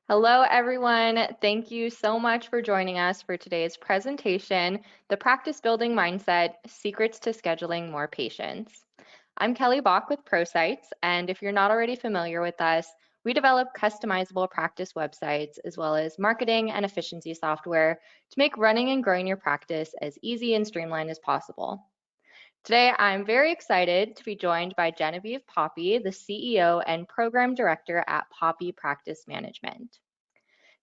Hello, everyone. Thank you so much for joining us for today's presentation, The Practice Building Mindset, Secrets to Scheduling More Patients. I'm Kelly Bach with ProSites, and if you're not already familiar with us, we develop customizable practice websites as well as marketing and efficiency software to make running and growing your practice as easy and streamlined as possible. Today, I'm very excited to be joined by Genevieve Poppe, the CEO and Program Director at Poppe Practice Management.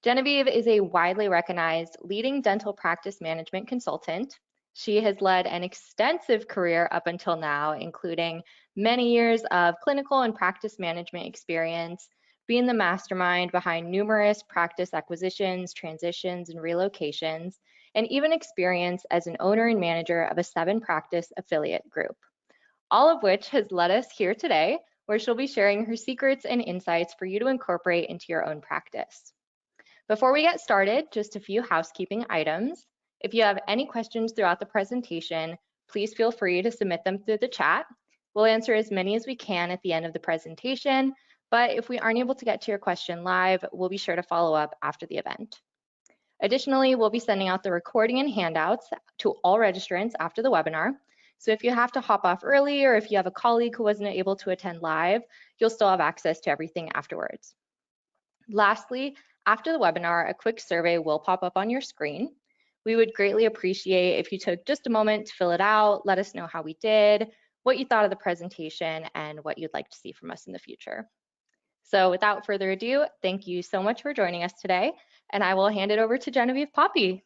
Genevieve is a widely recognized leading dental practice management consultant. She has led an extensive career up until now, including many years of clinical and practice management experience, being the mastermind behind numerous practice acquisitions, transitions, and relocations, and even experience as an owner and manager of a 7-practice affiliate group. All of which has led us here today, where she'll be sharing her secrets and insights for you to incorporate into your own practice. Before we get started, just a few housekeeping items. If you have any questions throughout the presentation, please feel free to submit them through the chat. We'll answer as many as we can at the end of the presentation, but if we aren't able to get to your question live, we'll be sure to follow up after the event. Additionally, we'll be sending out the recording and handouts to all registrants after the webinar. So if you have to hop off early or if you have a colleague who wasn't able to attend live, you'll still have access to everything afterwards. Lastly, after the webinar, a quick survey will pop up on your screen. We would greatly appreciate if you took just a moment to fill it out, let us know how we did, what you thought of the presentation, and what you'd like to see from us in the future. So without further ado, thank you so much for joining us today, and I will hand it over to Genevieve Poppe.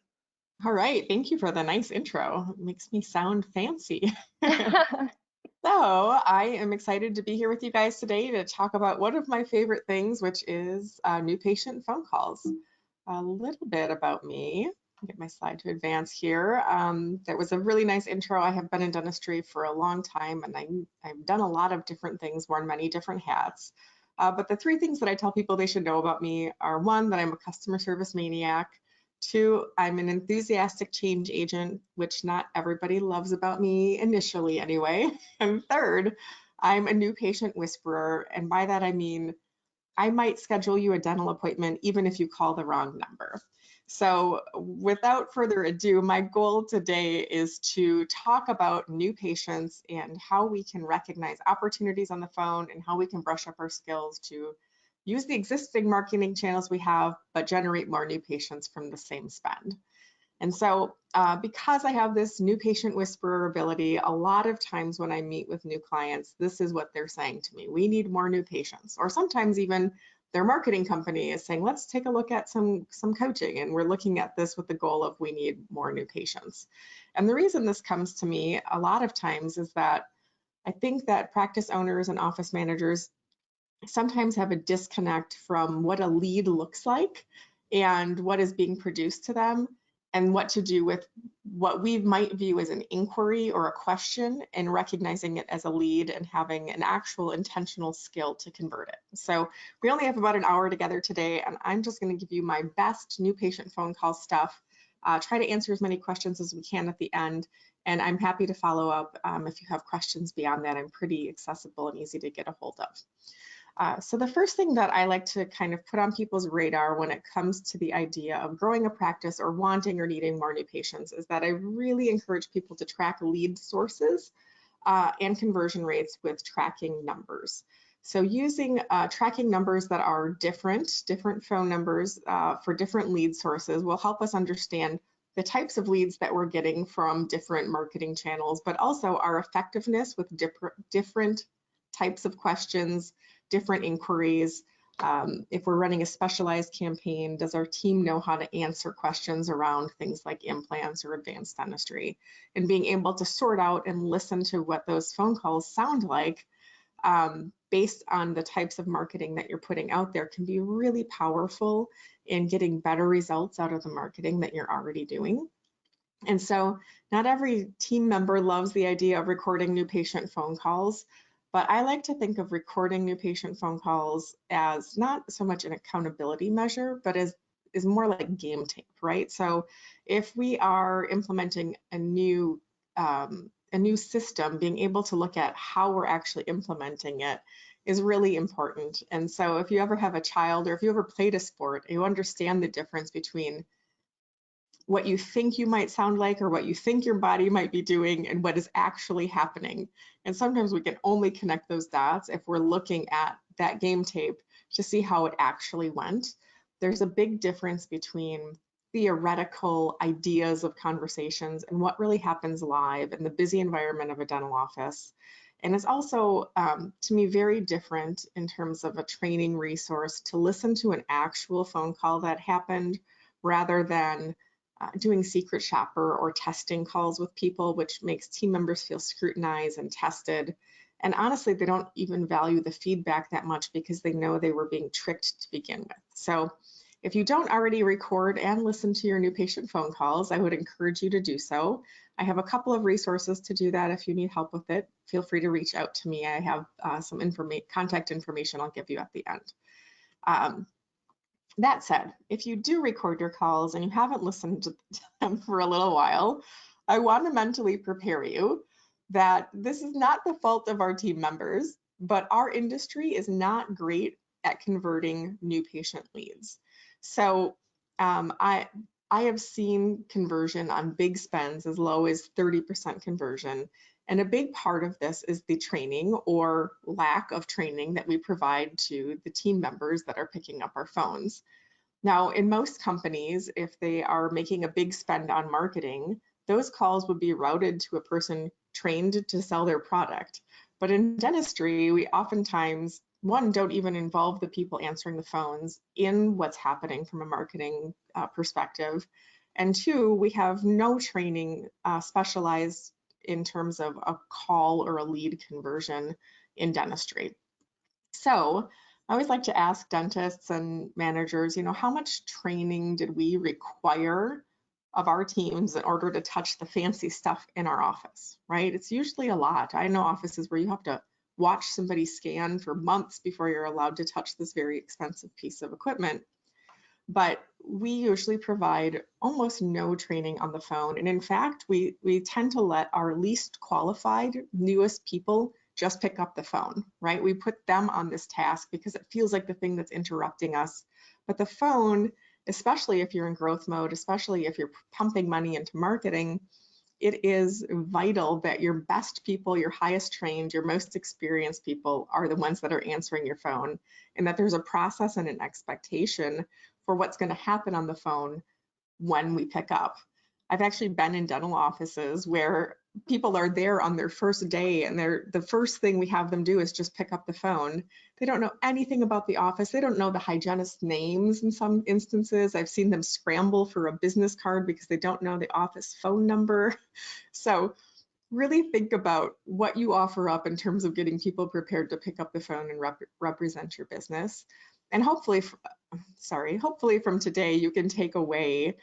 All right, thank you for the nice intro. It makes me sound fancy. So I am excited to be here with you guys today to talk about one of my favorite things, which is new patient phone calls. A little bit about me. I'll get my slide to advance here. That was a really nice intro. I have been in dentistry for a long time, and I've done a lot of different things, worn many different hats. But the 3 things that I tell people they should know about me are: 1, that I'm a customer service maniac; 2, I'm an enthusiastic change agent, which not everybody loves about me initially anyway. And 3rd, I'm a new patient whisperer. And by that, I mean, I might schedule you a dental appointment even if you call the wrong number. So without further ado, my goal today is to talk about new patients and how we can recognize opportunities on the phone and how we can brush up our skills to use the existing marketing channels we have, but generate more new patients from the same spend. And so because I have this new patient whisperer ability, a lot of times when I meet with new clients, this is what they're saying to me: we need more new patients. Or sometimes even their marketing company is saying, let's take a look at some coaching. And we're looking at this with the goal of we need more new patients. And the reason this comes to me a lot of times is that I think that practice owners and office managers sometimes have a disconnect from what a lead looks like and what is being produced to them, and what to do with what we might view as an inquiry or a question, and recognizing it as a lead and having an actual intentional skill to convert it. So we only have about an hour together today, and I'm just going to give you my best new patient phone call stuff, try to answer as many questions as we can at the end, and I'm happy to follow up if you have questions beyond that. I'm pretty accessible and easy to get a hold of. So the first thing that I like to kind of put on people's radar when it comes to the idea of growing a practice or wanting or needing more new patients is that I really encourage people to track lead sources and conversion rates with tracking numbers. So using tracking numbers that are different phone numbers for different lead sources will help us understand the types of leads that we're getting from different marketing channels, but also our effectiveness with different types of questions, different inquiries. If we're running a specialized campaign, does our team know how to answer questions around things like implants or advanced dentistry? And being able to sort out and listen to what those phone calls sound like based on the types of marketing that you're putting out there can be really powerful in getting better results out of the marketing that you're already doing. And so not every team member loves the idea of recording new patient phone calls, but I like to think of recording new patient phone calls as not so much an accountability measure, but as is more like game tape, right? So if we are implementing a new system, being able to look at how we're actually implementing it is really important. And so if you ever have a child or if you ever played a sport, you understand the difference between what you think you might sound like or what you think your body might be doing and what is actually happening. And sometimes we can only connect those dots if we're looking at that game tape to see how it actually went. There's a big difference between theoretical ideas of conversations and what really happens live in the busy environment of a dental office. And it's also, to me, very different in terms of a training resource to listen to an actual phone call that happened rather than doing secret shopper or testing calls with people, which makes team members feel scrutinized and tested. And honestly, they don't even value the feedback that much because they know they were being tricked to begin with. So if you don't already record and listen to your new patient phone calls, I would encourage you to do so. I have a couple of resources to do that. If you need help with it, feel free to reach out to me. I have some contact information I'll give you at the end. That said, if you do record your calls and you haven't listened to them for a little while, I want to mentally prepare you that this is not the fault of our team members, but our industry is not great at converting new patient leads. So I have seen conversion on big spends as low as 30% conversion. And a big part of this is the training or lack of training that we provide to the team members that are picking up our phones. Now, in most companies, if they are making a big spend on marketing, those calls would be routed to a person trained to sell their product. But in dentistry, we oftentimes, one, don't even involve the people answering the phones in what's happening from a marketing perspective. And two, we have no training specialized in terms of a call or a lead conversion in dentistry. So I always like to ask dentists and managers, how much training did we require of our teams in order to touch the fancy stuff in our office, right? It's usually a lot. I know offices where you have to watch somebody scan for months before you're allowed to touch this very expensive piece of equipment. But we usually provide almost no training on the phone. And in fact, we tend to let our least qualified, newest people just pick up the phone, right? We put them on this task because it feels like the thing that's interrupting us. But the phone, especially if you're in growth mode, especially if you're pumping money into marketing, it is vital that your best people, your highest trained, your most experienced people are the ones that are answering your phone, and that there's a process and an expectation for what's going to happen on the phone when we pick up. I've actually been in dental offices where people are there on their first day and the first thing we have them do is just pick up the phone. They don't know anything about the office. They don't know the hygienist names in some instances. I've seen them scramble for a business card because they don't know the office phone number. So really think about what you offer up in terms of getting people prepared to pick up the phone and represent your business. And hopefully from today, you can take away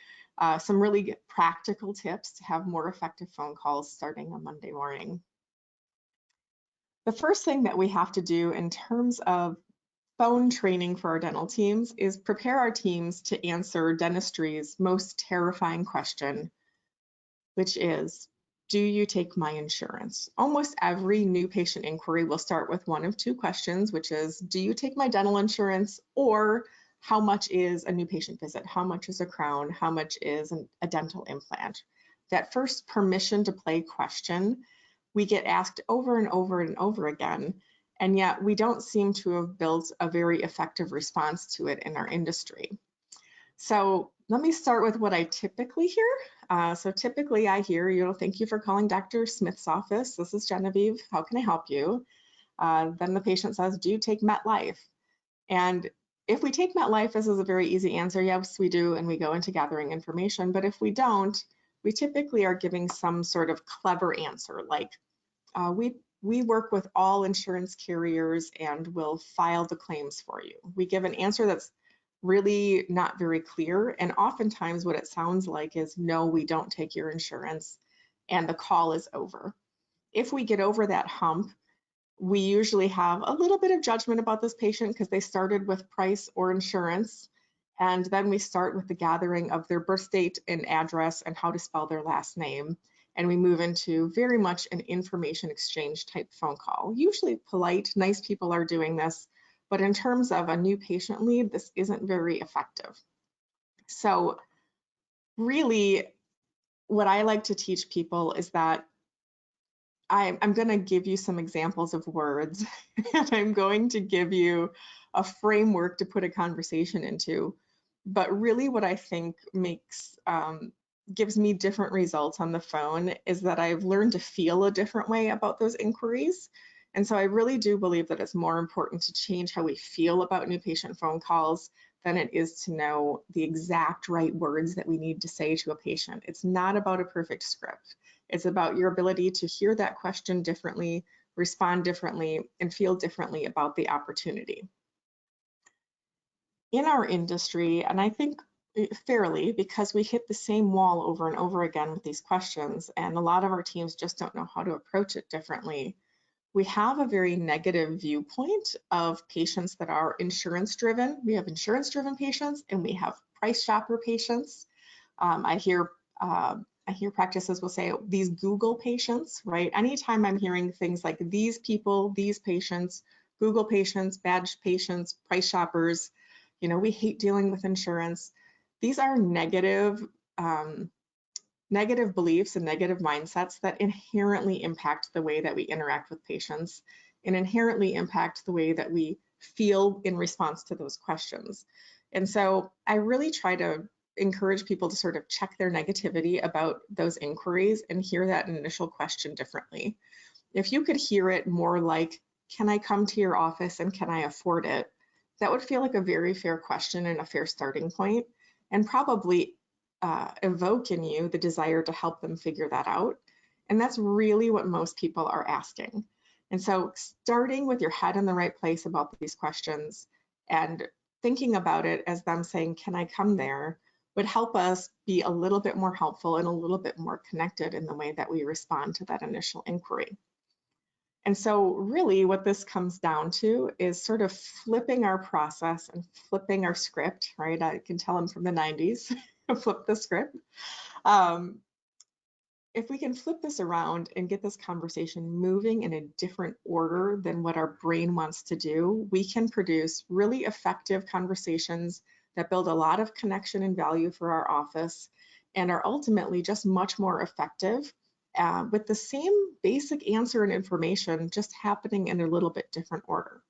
some really practical tips to have more effective phone calls starting on Monday morning. The first thing that we have to do in terms of phone training for our dental teams is prepare our teams to answer dentistry's most terrifying question, which is, do you take my insurance? Almost every new patient inquiry will start with one of two questions, which is, do you take my dental insurance, or how much is a new patient visit? How much is a crown? How much is a dental implant? That first permission to play question, we get asked over and over and over again, and yet we don't seem to have built a very effective response to it in our industry. So let me start with what I typically hear. So typically I hear, thank you for calling Dr. Smith's office. This is Genevieve. How can I help you? Then the patient says, do you take MetLife? And if we take MetLife, this is a very easy answer. Yes, we do, and we go into gathering information. But if we don't, we typically are giving some sort of clever answer, like we work with all insurance carriers and will file the claims for you. We give an answer that's really not very clear, and oftentimes what it sounds like is, no, we don't take your insurance, and the call is over. If we get over that hump, we usually have a little bit of judgment about this patient because they started with price or insurance, and then we start with the gathering of their birth date and address and how to spell their last name. and we move into very much an information exchange type phone call. Usually polite, nice people are doing this, but in terms of a new patient lead, this isn't very effective. So really, what I like to teach people is that I'm going to give you some examples of words, and I'm going to give you a framework to put a conversation into. But really what I think gives me different results on the phone is that I've learned to feel a different way about those inquiries. And so I really do believe that it's more important to change how we feel about new patient phone calls than it is to know the exact right words that we need to say to a patient. It's not about a perfect script. It's about your ability to hear that question differently, respond differently, and feel differently about the opportunity. In our industry, and I think fairly, because we hit the same wall over and over again with these questions, and a lot of our teams just don't know how to approach it differently, we have a very negative viewpoint of patients that are insurance driven. We have insurance driven patients and we have price shopper patients. I hear practices will say these Google patients, right? Anytime I'm hearing things like these people, these patients, Google patients, badge patients, price shoppers, we hate dealing with insurance. These are negative beliefs and negative mindsets that inherently impact the way that we interact with patients and inherently impact the way that we feel in response to those questions. And so I really try to encourage people to sort of check their negativity about those inquiries and hear that initial question differently. If you could hear it more like, can I come to your office and can I afford it? That would feel like a very fair question and a fair starting point, and probably evoke in you the desire to help them figure that out. And that's really what most people are asking. And so starting with your head in the right place about these questions and thinking about it as them saying, can I come there, would help us be a little bit more helpful and a little bit more connected in the way that we respond to that initial inquiry. And so really what this comes down to is sort of flipping our process and flipping our script, right? I can tell I'm from the 90s, flip the script. If we can flip this around and get this conversation moving in a different order than what our brain wants to do, we can produce really effective conversations that build a lot of connection and value for our office and are ultimately just much more effective with the same basic answer and information just happening in a little bit different order.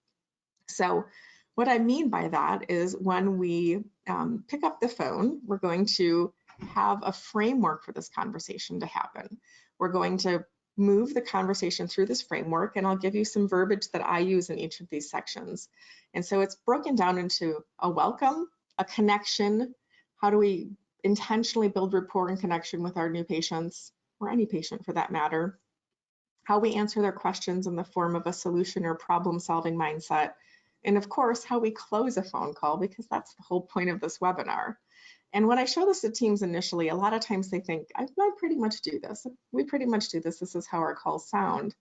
So what I mean by that is when we pick up the phone, we're going to have a framework for this conversation to happen. We're going to move the conversation through this framework, and I'll give you some verbiage that I use in each of these sections. And so it's broken down into a welcome, a connection, how do we intentionally build rapport and connection with our new patients, or any patient for that matter, how we answer their questions in the form of a solution or problem-solving mindset, and of course, how we close a phone call, because that's the whole point of this webinar. And when I show this to teams initially, a lot of times they think, I pretty much do this. We pretty much do this. This is how our calls sound.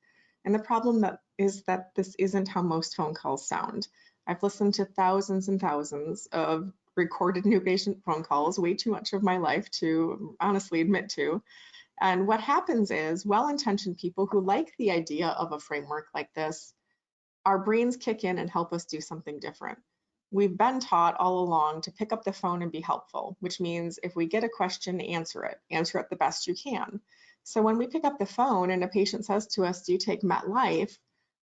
And the problem is that this isn't how most phone calls sound. I've listened to thousands and thousands of recorded new patient phone calls, way too much of my life to honestly admit to. And what happens is well-intentioned people who like the idea of a framework like this, our brains kick in and help us do something different. We've been taught all along to pick up the phone and be helpful, which means if we get a question, answer it the best you can. So when we pick up the phone and a patient says to us, do you take MetLife?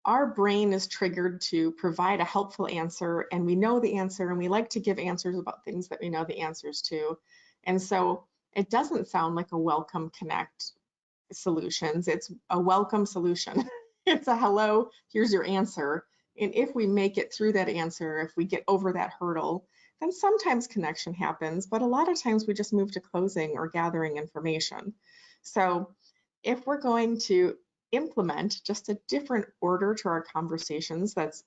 Our brain is triggered to provide a helpful answer, and we know the answer, and we like to give answers about things that we know the answers to. And so it doesn't sound like a welcome connect solutions, it's a welcome solution. It's a hello, here's your answer. And if we make it through that answer, if we get over that hurdle, then sometimes connection happens, but a lot of times we just move to closing or gathering information. So if we're going to implement just a different order to our conversations that's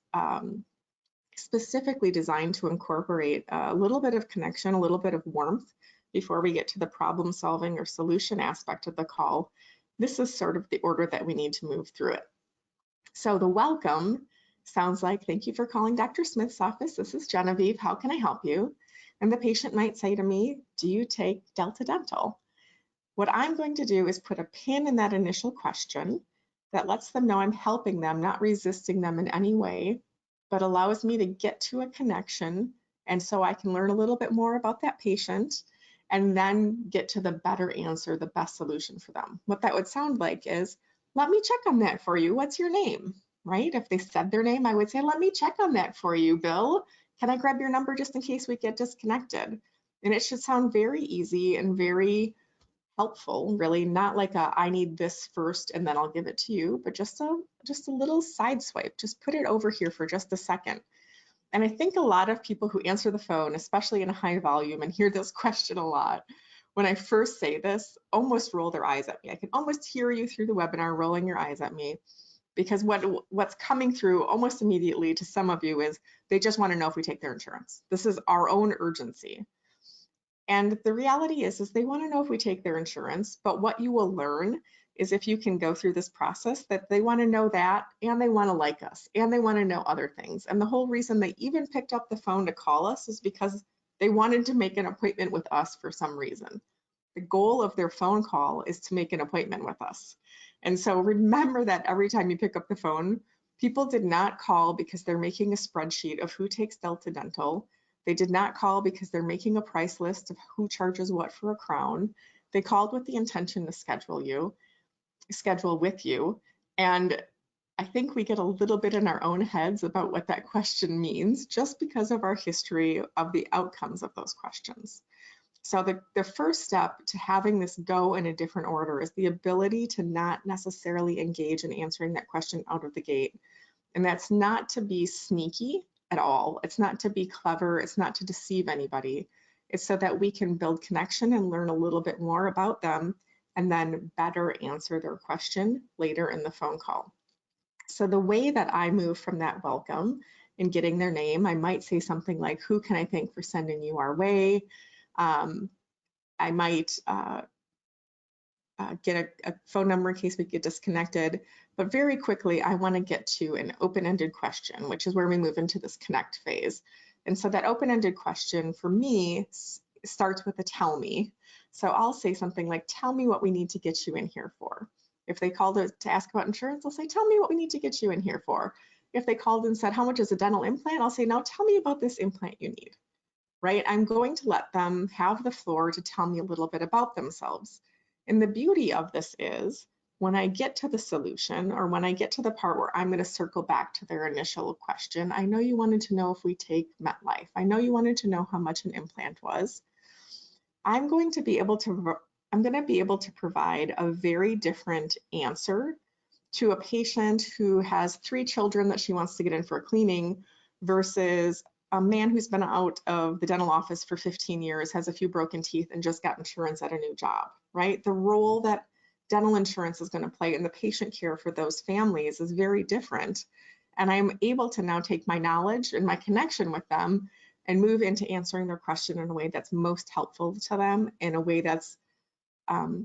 specifically designed to incorporate a little bit of connection, a little bit of warmth before we get to the problem solving or solution aspect of the call, this is sort of the order that we need to move through it. So the welcome sounds like, thank you for calling Dr. Smith's office. This is Genevieve. How can I help you? And the patient might say to me, do you take Delta Dental? What I'm going to do is put a pin in that initial question that lets them know I'm helping them, not resisting them in any way, but allows me to get to a connection. And so I can learn a little bit more about that patient and then get to the better answer, the best solution for them. What that would sound like is, let me check on that for you. What's your name? Right? If they said their name, I would say, let me check on that for you, Bill. Can I grab your number just in case we get disconnected? And it should sound very easy and very helpful, really, not like a I need this first and then I'll give it to you, but just a little side swipe. Just put it over here for just a second. And I think a lot of people who answer the phone, especially in a high volume, and hear this question a lot, when I first say this, almost roll their eyes at me. I can almost hear you through the webinar rolling your eyes at me, because what's coming through almost immediately to some of you is they just want to know if we take their insurance. This is our own urgency. And the reality is they want to know if we take their insurance, but what you will learn is if you can go through this process that they want to know that, and they want to like us, and they want to know other things. And the whole reason they even picked up the phone to call us is because they wanted to make an appointment with us for some reason. The goal of their phone call is to make an appointment with us. And so remember that every time you pick up the phone, people did not call because they're making a spreadsheet of who takes Delta Dental. They did not call because they're making a price list of who charges what for a crown. They called with the intention to schedule with you. And I think we get a little bit in our own heads about what that question means just because of our history of the outcomes of those questions. So the first step to having this go in a different order is the ability to not necessarily engage in answering that question out of the gate. And that's not to be sneaky at all. It's not to be clever. It's not to deceive anybody. It's so that we can build connection and learn a little bit more about them and then better answer their question later in the phone call. So the way that I move from that welcome and getting their name, I might say something like, who can I thank for sending you our way? I might get a phone number in case we get disconnected. But very quickly, I want to get to an open-ended question, which is where we move into this connect phase. And so that open-ended question for me starts with a tell me. So I'll say something like, tell me what we need to get you in here for. If they called to ask about insurance, I'll say, tell me what we need to get you in here for. If they called and said, how much is a dental implant? I'll say, now tell me about this implant you need, right? I'm going to let them have the floor to tell me a little bit about themselves. And the beauty of this is when I get to the solution, or when I get to the part where I'm going to circle back to their initial question, I know you wanted to know if we take MetLife. I know you wanted to know how much an implant was. I'm going to be able to provide a very different answer to a patient who has 3 children that she wants to get in for a cleaning versus a man who's been out of the dental office for 15 years, has a few broken teeth, and just got insurance at a new job, right? The role that dental insurance is going to play in the patient care for those families is very different. And I'm able to now take my knowledge and my connection with them and move into answering their question in a way that's most helpful to them, in a way that's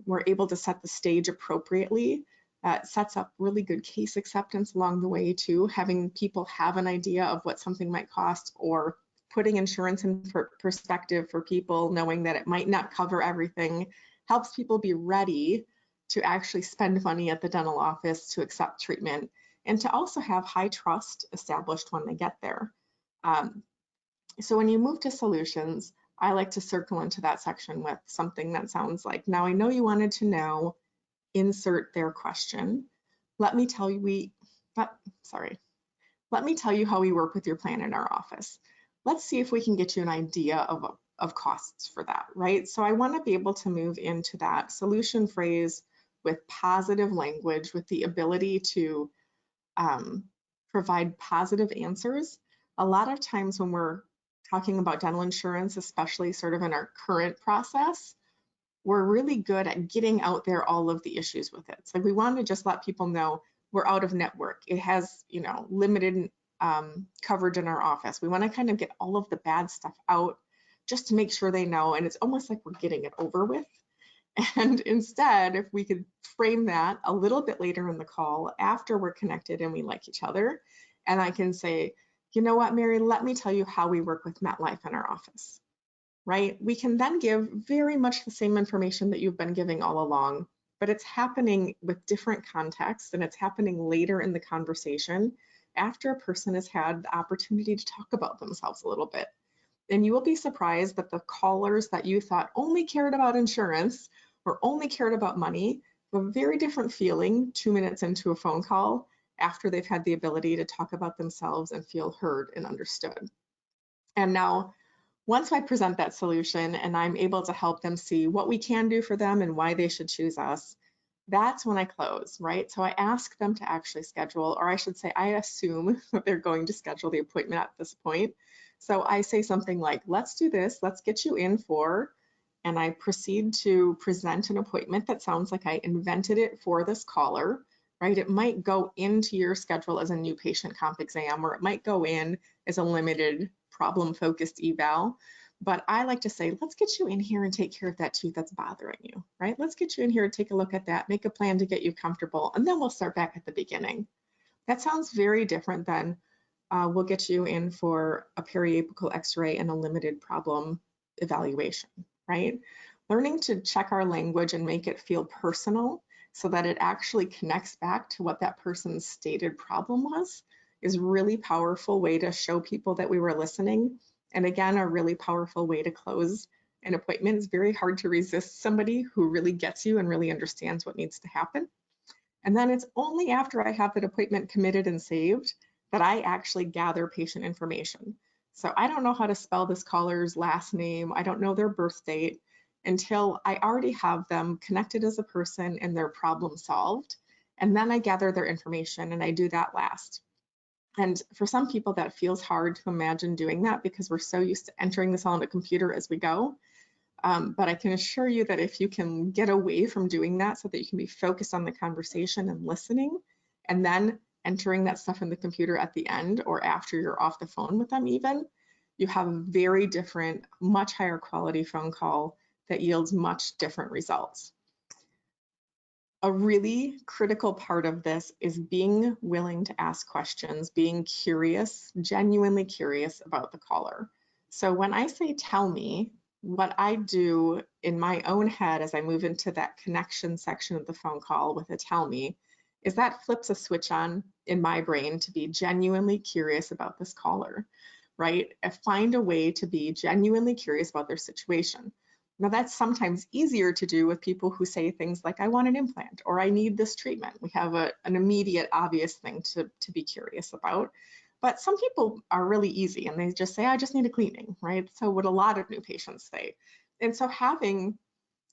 we're able to set the stage appropriately. That sets up really good case acceptance along the way too, having people have an idea of what something might cost, or putting insurance in perspective for people, knowing that it might not cover everything, helps people be ready to actually spend money at the dental office to accept treatment, and to also have high trust established when they get there. So when you move to solutions, I like to circle into that section with something that sounds like, now I know you wanted to know, insert their question. Let me tell you let me tell you how we work with your plan in our office. Let's see if we can get you an idea of costs for that, right? So I want to be able to move into that solution phrase with positive language, with the ability to provide positive answers. A lot of times when we're talking about dental insurance, especially sort of in our current process, we're really good at getting out there all of the issues with it. So we want to just let people know we're out of network. It has, limited coverage in our office. We want to kind of get all of the bad stuff out just to make sure they know. And it's almost like we're getting it over with. And instead, if we could frame that a little bit later in the call, after we're connected and we like each other, and I can say, you know what, Mary, let me tell you how we work with MetLife in our office. right? We can then give very much the same information that you've been giving all along, but it's happening with different contexts and it's happening later in the conversation after a person has had the opportunity to talk about themselves a little bit. And you will be surprised that the callers that you thought only cared about insurance or only cared about money have a very different feeling 2 minutes into a phone call after they've had the ability to talk about themselves and feel heard and understood. And now, once I present that solution and I'm able to help them see what we can do for them and why they should choose us, that's when I close, right? So I ask them to actually schedule, or I should say, I assume that they're going to schedule the appointment at this point. So I say something like, let's do this, let's get you in for, and I proceed to present an appointment that sounds like I invented it for this caller, right? It might go into your schedule as a new patient comp exam, or it might go in as a limited problem-focused eval. But I like to say, let's get you in here and take care of that tooth that's bothering you, right? Let's get you in here and take a look at that, make a plan to get you comfortable, and then we'll start back at the beginning. That sounds very different than we'll get you in for a periapical x-ray and a limited problem evaluation, right? Learning to check our language and make it feel personal so that it actually connects back to what that person's stated problem was is a really powerful way to show people that we were listening. And again, a really powerful way to close an appointment. It's very hard to resist somebody who really gets you and really understands what needs to happen. And then it's only after I have that appointment committed and saved that I actually gather patient information. So I don't know how to spell this caller's last name. I don't know their birth date until I already have them connected as a person and their problem solved. And then I gather their information and I do that last. And for some people, that feels hard to imagine doing that because we're so used to entering this all in a computer as we go. But I can assure you that if you can get away from doing that so that you can be focused on the conversation and listening, and then entering that stuff in the computer at the end or after you're off the phone with them even, you have a very different, much higher quality phone call that yields much different results. A really critical part of this is being willing to ask questions, being curious, genuinely curious about the caller. So when I say tell me, what I do in my own head as I move into that connection section of the phone call with a tell me is that flips a switch on in my brain to be genuinely curious about this caller, right? I find a way to be genuinely curious about their situation. Now that's sometimes easier to do with people who say things like, I want an implant or I need this treatment. We have an immediate obvious thing to be curious about. But some people are really easy and they just say, I just need a cleaning, right? So what a lot of new patients say. And so having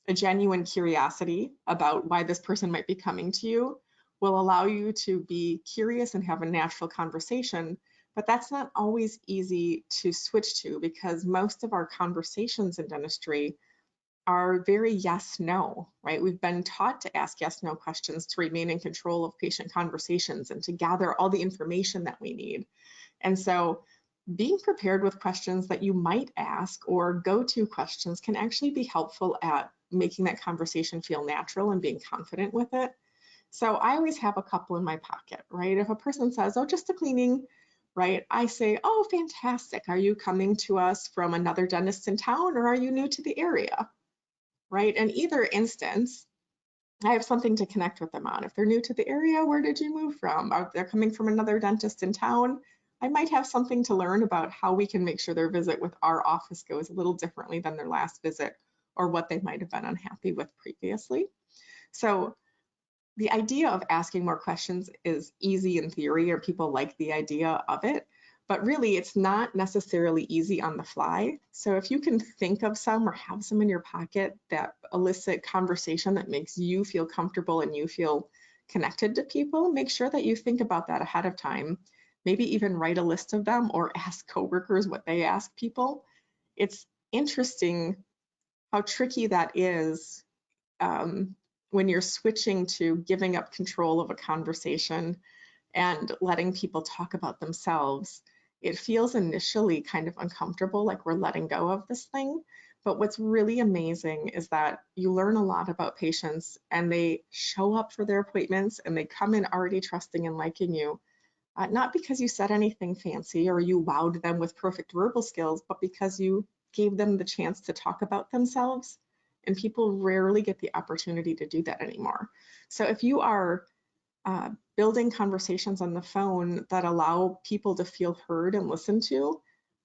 a genuine curiosity about why this person might be coming to you will allow you to be curious and have a natural conversation. But that's not always easy to switch to because most of our conversations in dentistry are very yes, no, right? We've been taught to ask yes, no questions to remain in control of patient conversations and to gather all the information that we need. And so being prepared with questions that you might ask or go-to questions can actually be helpful at making that conversation feel natural and being confident with it. So I always have a couple in my pocket, right? If a person says, oh, just a cleaning, right? I say, oh, fantastic. Are you coming to us from another dentist in town or are you new to the area? Right? In either instance, I have something to connect with them on. If they're new to the area, where did you move from? Are they coming from another dentist in town? I might have something to learn about how we can make sure their visit with our office goes a little differently than their last visit or what they might have been unhappy with previously. So the idea of asking more questions is easy in theory, or people like the idea of it, but really it's not necessarily easy on the fly. So if you can think of some or have some in your pocket that elicit conversation that makes you feel comfortable and you feel connected to people, make sure that you think about that ahead of time. Maybe even write a list of them or ask coworkers what they ask people. It's interesting how tricky that is when you're switching to giving up control of a conversation and letting people talk about themselves. It feels initially kind of uncomfortable, like we're letting go of this thing. But what's really amazing is that you learn a lot about patients and they show up for their appointments and they come in already trusting and liking you. Not because you said anything fancy or you wowed them with perfect verbal skills, but because you gave them the chance to talk about themselves. And people rarely get the opportunity to do that anymore. So if you are building conversations on the phone that allow people to feel heard and listened to,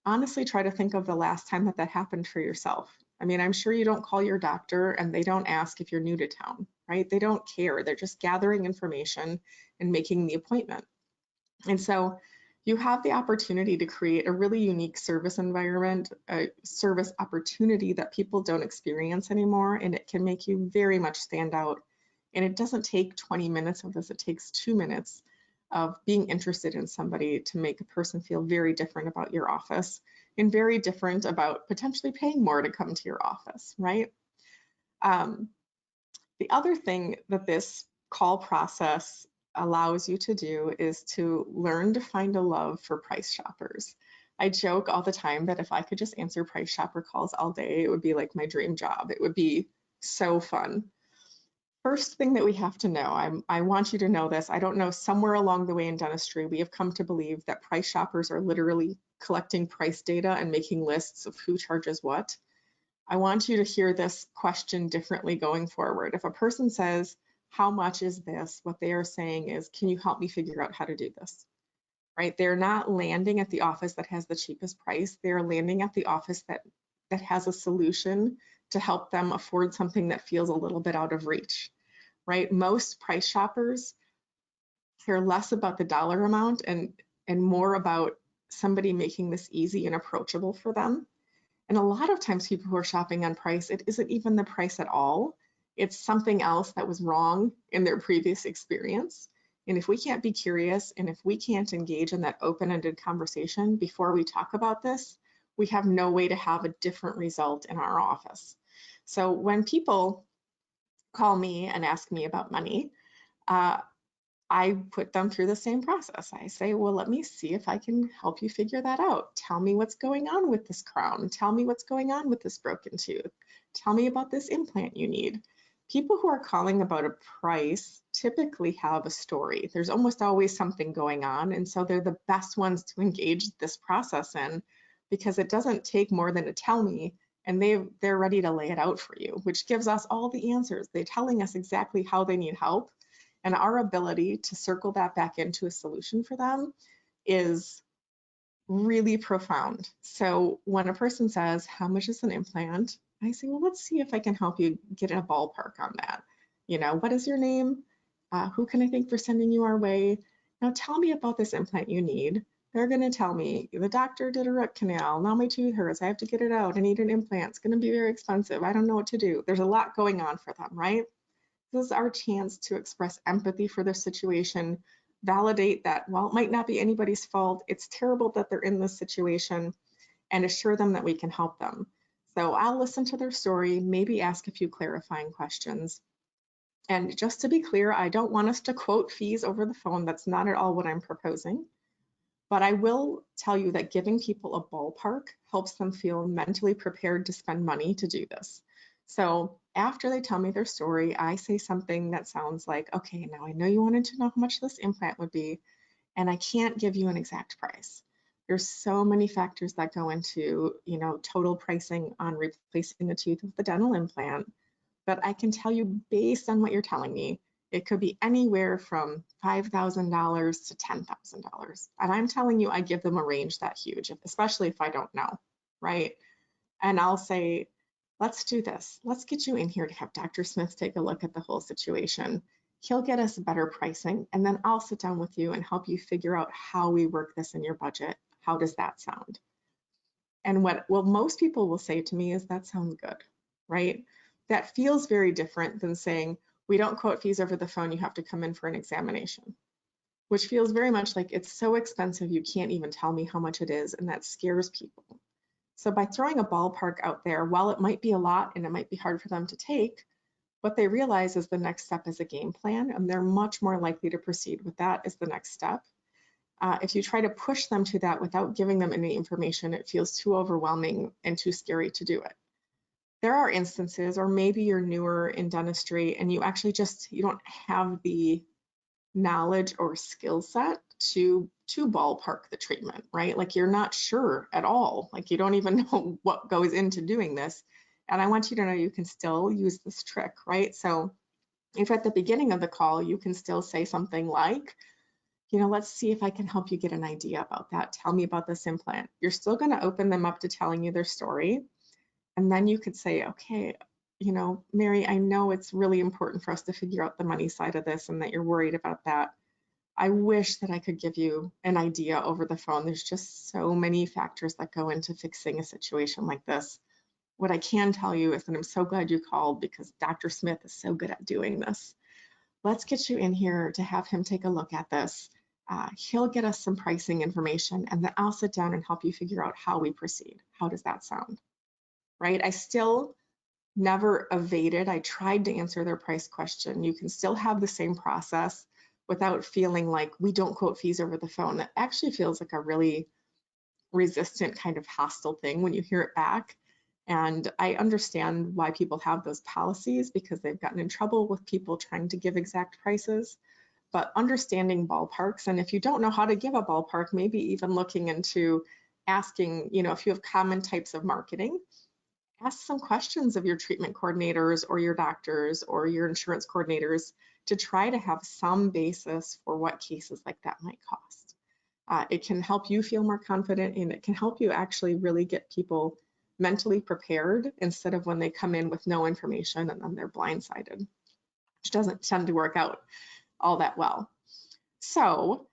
honestly try to think of the last time that that happened for yourself. I mean, I'm sure you don't call your doctor and they don't ask if you're new to town, right? They don't care. They're just gathering information and making the appointment. And so you have the opportunity to create a really unique service environment, a service opportunity that people don't experience anymore, and it can make you very much stand out. And it doesn't take 20 minutes of this, it takes 2 minutes of being interested in somebody to make a person feel very different about your office and very different about potentially paying more to come to your office, right? The other thing that this call process allows you to do is to learn to find a love for price shoppers. I joke all the time that if I could just answer price shopper calls all day, it would be like my dream job. It would be so fun. First thing that we have to know, I want you to know this, I don't know, somewhere along the way in dentistry, we have come to believe that price shoppers are literally collecting price data and making lists of who charges what. I want you to hear this question differently going forward. If a person says, how much is this? What they are saying is, can you help me figure out how to do this? Right? They're not landing at the office that has the cheapest price. They're landing at the office that has a solution to help them afford something that feels a little bit out of reach, right? Most price shoppers care less about the dollar amount and more about somebody making this easy and approachable for them. And a lot of times people who are shopping on price, it isn't even the price at all. It's something else that was wrong in their previous experience. And if we can't be curious and if we can't engage in that open-ended conversation before we talk about this, we have no way to have a different result in our office. So when people call me and ask me about money, I put them through the same process. I say, well, let me see if I can help you figure that out. Tell me what's going on with this crown. Tell me what's going on with this broken tooth. Tell me about this implant you need. People who are calling about a price typically have a story. There's almost always something going on. And so they're the best ones to engage this process in because it doesn't take more than to tell me and they're ready to lay it out for you, which gives us all the answers. They're telling us exactly how they need help. And our ability to circle that back into a solution for them is really profound. So when a person says, how much is an implant? I say, well, let's see if I can help you get in a ballpark on that. You know, what is your name? Who can I thank for sending you our way? Now tell me about this implant you need. They're going to tell me the doctor did a root canal. Now my tooth hurts. I have to get it out. I need an implant. It's going to be very expensive. I don't know what to do. There's a lot going on for them, right? This is our chance to express empathy for their situation, validate that while it might not be anybody's fault, it's terrible that they're in this situation, and assure them that we can help them. So I'll listen to their story, maybe ask a few clarifying questions. And just to be clear, I don't want us to quote fees over the phone. That's not at all what I'm proposing. But I will tell you that giving people a ballpark helps them feel mentally prepared to spend money to do this. So after they tell me their story, I say something that sounds like, okay, now I know you wanted to know how much this implant would be, and I can't give you an exact price. There's so many factors that go into, total pricing on replacing a tooth with the dental implant. But I can tell you based on what you're telling me, it could be anywhere from $5,000 to $10,000. And I'm telling you, I give them a range that huge, especially if I don't know, right? And I'll say, let's do this. Let's get you in here to have Dr. Smith take a look at the whole situation. He'll get us better pricing, and then I'll sit down with you and help you figure out how we work this in your budget. How does that sound? And what most people will say to me is, that sounds good, right? That feels very different than saying, we don't quote fees over the phone, you have to come in for an examination, which feels very much like it's so expensive you can't even tell me how much it is, and that scares people. So by throwing a ballpark out there, while it might be a lot and it might be hard for them to take, what they realize is the next step is a game plan, and they're much more likely to proceed with that as the next step. If you try to push them to that without giving them any information, it feels too overwhelming and too scary to do it. There are instances, or maybe you're newer in dentistry and you actually you don't have the knowledge or skill set to ballpark the treatment, right? Like you're not sure at all. Like you don't even know what goes into doing this. And I want you to know you can still use this trick, right? So if at the beginning of the call, you can still say something like, let's see if I can help you get an idea about that. Tell me about this implant. You're still going to open them up to telling you their story. And then you could say, okay, Mary, I know it's really important for us to figure out the money side of this and that you're worried about that. I wish that I could give you an idea over the phone. There's just so many factors that go into fixing a situation like this. What I can tell you is that I'm so glad you called because Dr. Smith is so good at doing this. Let's get you in here to have him take a look at this. He'll get us some pricing information and then I'll sit down and help you figure out how we proceed. How does that sound? Right? I still never evaded. I tried to answer their price question. You can still have the same process without feeling like we don't quote fees over the phone. That actually feels like a really resistant kind of hostile thing when you hear it back. And I understand why people have those policies because they've gotten in trouble with people trying to give exact prices. But understanding ballparks, and if you don't know how to give a ballpark, maybe even looking into asking, if you have common types of marketing, ask some questions of your treatment coordinators or your doctors or your insurance coordinators to try to have some basis for what cases like that might cost. It can help you feel more confident and it can help you actually really get people mentally prepared instead of when they come in with no information and then they're blindsided, which doesn't tend to work out all that well. So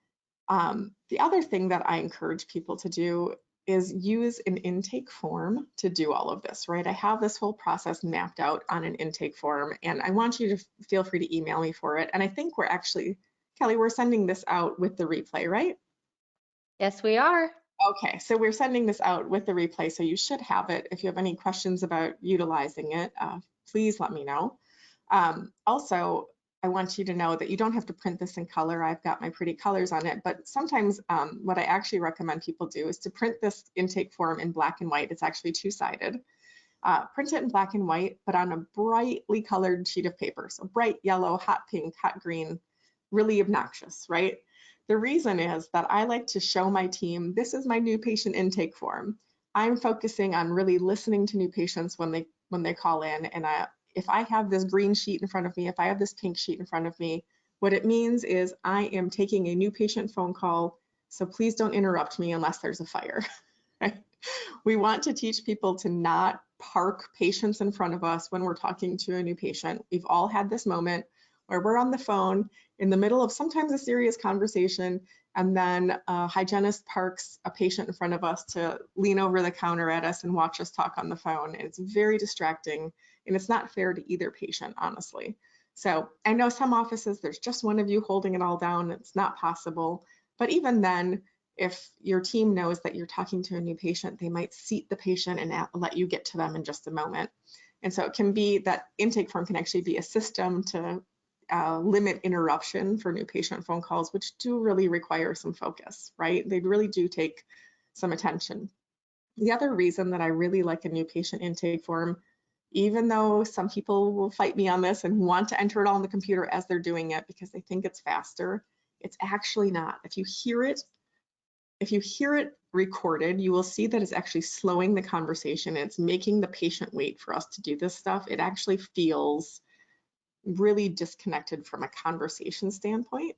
the other thing that I encourage people to do is use an intake form to do all of this, right? I have this whole process mapped out on an intake form and I want you to feel free to email me for it. And I think we're actually, Kelly, we're sending this out with the replay, right? Yes, we are. Okay, so we're sending this out with the replay, so you should have it. If you have any questions about utilizing it, please let me know. Also, I want you to know that you don't have to print this in color. I've got my pretty colors on it, but sometimes what I actually recommend people do is to print this intake form in black and white. It's actually two-sided. Print it in black and white, but on a brightly colored sheet of paper. So bright yellow, hot pink, hot green, really obnoxious, right? The reason is that I like to show my team, this is my new patient intake form. I'm focusing on really listening to new patients when they call in. And if I have this green sheet in front of me, if I have this pink sheet in front of me, what it means is I am taking a new patient phone call. So please don't interrupt me unless there's a fire. Right? We want to teach people to not park patients in front of us when we're talking to a new patient. We've all had this moment where we're on the phone in the middle of sometimes a serious conversation, and then a hygienist parks a patient in front of us to lean over the counter at us and watch us talk on the phone. It's very distracting, and it's not fair to either patient, honestly. So I know some offices, there's just one of you holding it all down. It's not possible. But even then, if your team knows that you're talking to a new patient, they might seat the patient and let you get to them in just a moment. And so it can be that intake form can actually be a system to limit interruption for new patient phone calls, which do really require some focus, right? They really do take some attention. The other reason that I really like a new patient intake form, even though some people will fight me on this and want to enter it all on the computer as they're doing it because they think it's faster, it's actually not. If you hear it recorded, you will see that it's actually slowing the conversation. It's making the patient wait for us to do this stuff. It actually feels really disconnected from a conversation standpoint.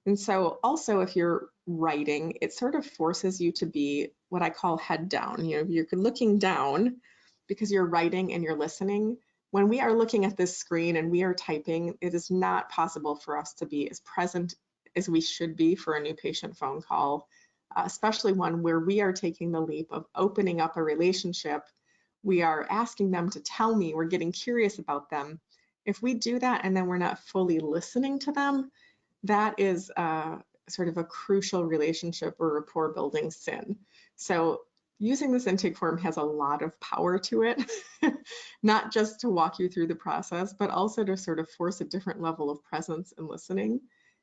And so also if you're writing, it sort of forces you to be what I call head down. You're looking down because you're writing and you're listening. When we are looking at this screen and we are typing, it is not possible for us to be as present as we should be for a new patient phone call, especially one where we are taking the leap of opening up a relationship. We are asking them to tell me, we're getting curious about them. If we do that and then we're not fully listening to them, that is sort of a crucial relationship or rapport building sin. So using this intake form has a lot of power to it, not just to walk you through the process, but also to sort of force a different level of presence and listening.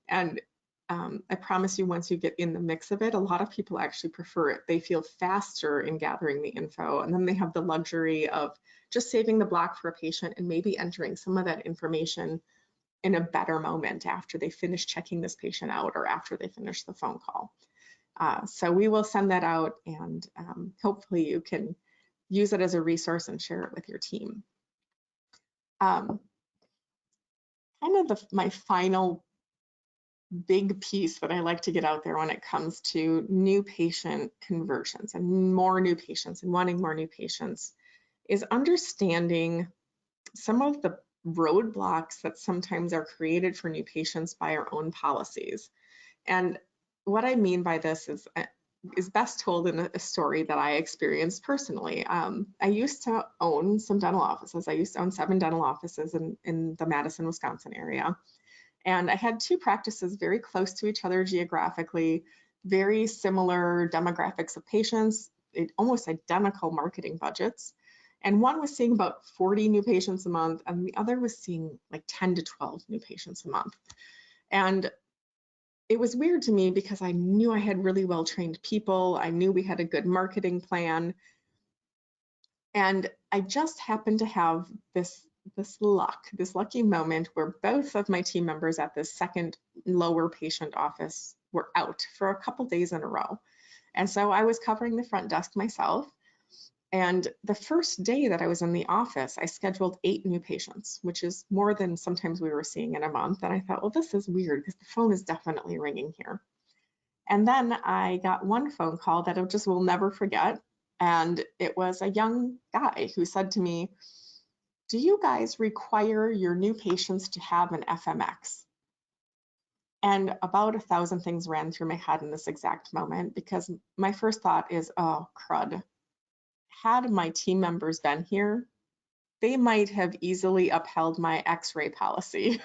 And I promise you, once you get in the mix of it, a lot of people actually prefer it. They feel faster in gathering the info, and then they have the luxury of just saving the block for a patient and maybe entering some of that information in a better moment after they finish checking this patient out or after they finish the phone call. So we will send that out, and hopefully you can use it as a resource and share it with your team. Kind of my final big piece that I like to get out there when it comes to new patient conversions and more new patients and wanting more new patients is understanding some of the roadblocks that sometimes are created for new patients by our own policies. And what I mean by this is best told in a story that I experienced personally. I used to own some dental offices. I used to own 7 dental offices in the Madison, Wisconsin area. And I had 2 practices very close to each other geographically, very similar demographics of patients, almost identical marketing budgets. And one was seeing about 40 new patients a month, and the other was seeing like 10 to 12 new patients a month. And it was weird to me because I knew I had really well-trained people. I knew we had a good marketing plan. And I just happened to have this lucky moment where both of my team members at this second lower patient office were out for a couple days in a row. And so I was covering the front desk myself. And the first day that I was in the office, I scheduled 8 new patients, which is more than sometimes we were seeing in a month. And I thought, well, this is weird because the phone is definitely ringing here. And then I got one phone call that I just will never forget. And it was a young guy who said to me, do you guys require your new patients to have an FMX? And about 1,000 things ran through my head in this exact moment, because my first thought is, oh, crud. Had my team members been here, they might have easily upheld my X-ray policy.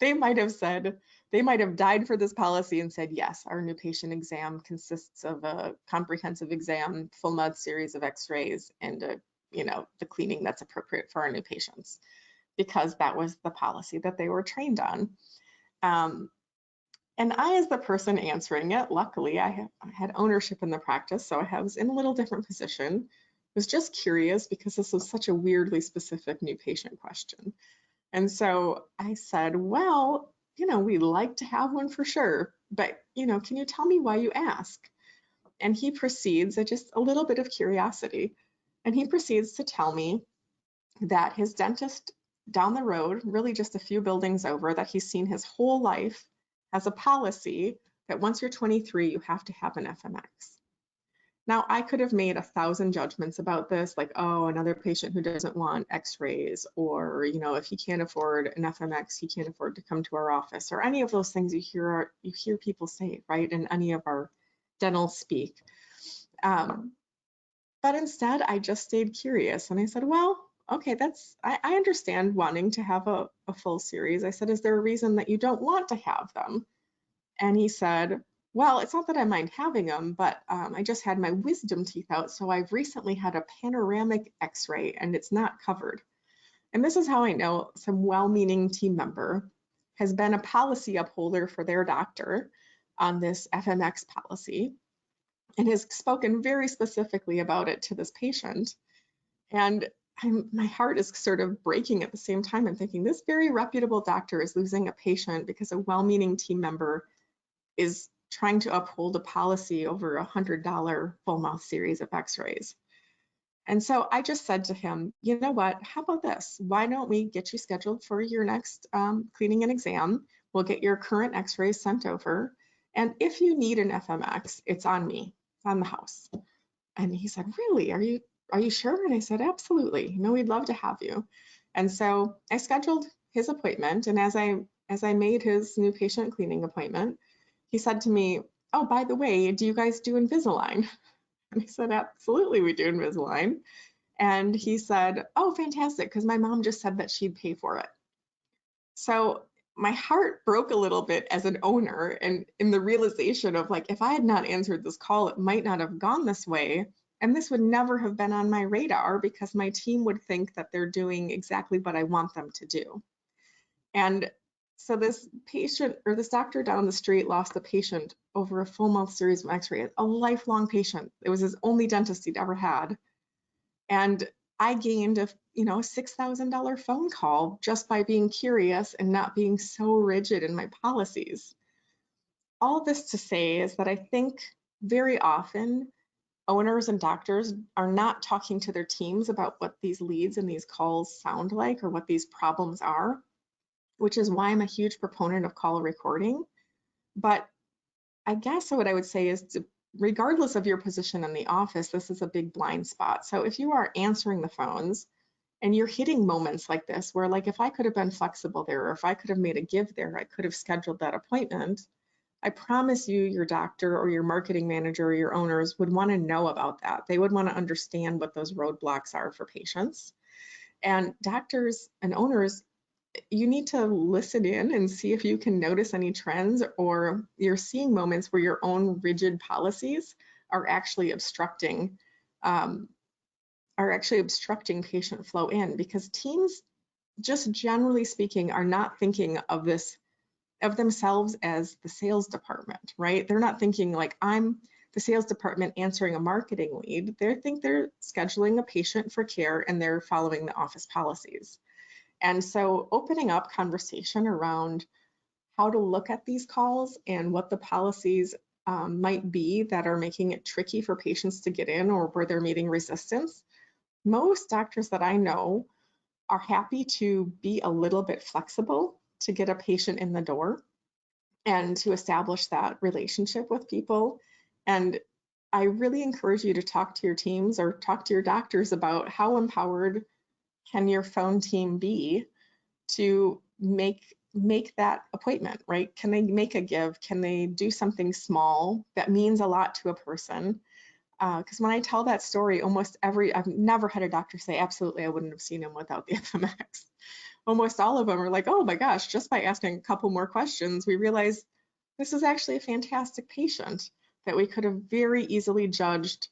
They might have died for this policy and said, yes, our new patient exam consists of a comprehensive exam, full mud series of X-rays, and the cleaning that's appropriate for our new patients, because that was the policy that they were trained on. And I, as the person answering it, luckily I had ownership in the practice, so I was in a little different position. Was just curious because this was such a weirdly specific new patient question. And so I said, well, we'd like to have one for sure, but, can you tell me why you ask? And he proceeds, just a little bit of curiosity, and he proceeds to tell me that his dentist down the road, really just a few buildings over, that he's seen his whole life, has a policy that once you're 23, you have to have an FMX. Now, I could have made 1,000 judgments about this, like, oh, another patient who doesn't want X-rays, or, if he can't afford an FMX, he can't afford to come to our office, or any of those things you hear people say, right, in any of our dental speak. But instead, I just stayed curious, and I said, well, okay, I understand wanting to have a full series. I said, is there a reason that you don't want to have them? And he said, well, it's not that I mind having them, but I just had my wisdom teeth out, so I've recently had a panoramic X-ray and it's not covered. And this is how I know some well-meaning team member has been a policy upholder for their doctor on this FMX policy and has spoken very specifically about it to this patient. And my heart is sort of breaking at the same time. I'm thinking this very reputable doctor is losing a patient because a well-meaning team member is trying to uphold a policy over $100 full mouth series of X-rays. And so I just said to him, you know what, how about this? Why don't we get you scheduled for your next cleaning and exam? We'll get your current X-rays sent over. And if you need an FMX, it's on me, it's on the house. And he said, really, are you sure? And I said, absolutely, we'd love to have you. And so I scheduled his appointment. And as I made his new patient cleaning appointment, he said to me, oh, by the way, do you guys do Invisalign? And I said, absolutely, we do Invisalign. And he said, oh, fantastic, because my mom just said that she'd pay for it. So my heart broke a little bit as an owner, and in the realization of, like, if I had not answered this call, it might not have gone this way. And this would never have been on my radar because my team would think that they're doing exactly what I want them to do. And so this patient, or this doctor down the street, lost a patient over a full mouth series of X-rays, a lifelong patient. It was his only dentist he'd ever had. And I gained a $6,000 phone call just by being curious and not being so rigid in my policies. All this to say is that I think very often owners and doctors are not talking to their teams about what these leads and these calls sound like or what these problems are, which is why I'm a huge proponent of call recording. But I guess what I would say is regardless of your position in the office, this is a big blind spot. So if you are answering the phones and you're hitting moments like this, where like if I could have been flexible there, or if I could have made a give there, I could have scheduled that appointment. I promise you, your doctor or your marketing manager or your owners would want to know about that. They would want to understand what those roadblocks are for patients. And doctors and owners, you need to listen in and see if you can notice any trends, or you're seeing moments where your own rigid policies are actually obstructing um, patient flow in, because teams, just generally speaking, are not thinking of themselves as the sales department, right? They're not thinking like I'm the sales department answering a marketing lead. They think they're scheduling a patient for care and they're following the office policies. And so opening up conversation around how to look at these calls and what the policies might be that are making it tricky for patients to get in, or where they're meeting resistance. Most doctors that I know are happy to be a little bit flexible to get a patient in the door and to establish that relationship with people. And I really encourage you to talk to your teams or talk to your doctors about how empowered can your phone team be to make that appointment, right? Can they make a give? Can they do something small that means a lot to a person? Because when I tell that story, I've never had a doctor say, absolutely, I wouldn't have seen him without the FMX. Almost all of them are like, oh my gosh, just by asking a couple more questions, we realized this is actually a fantastic patient that we could have very easily judged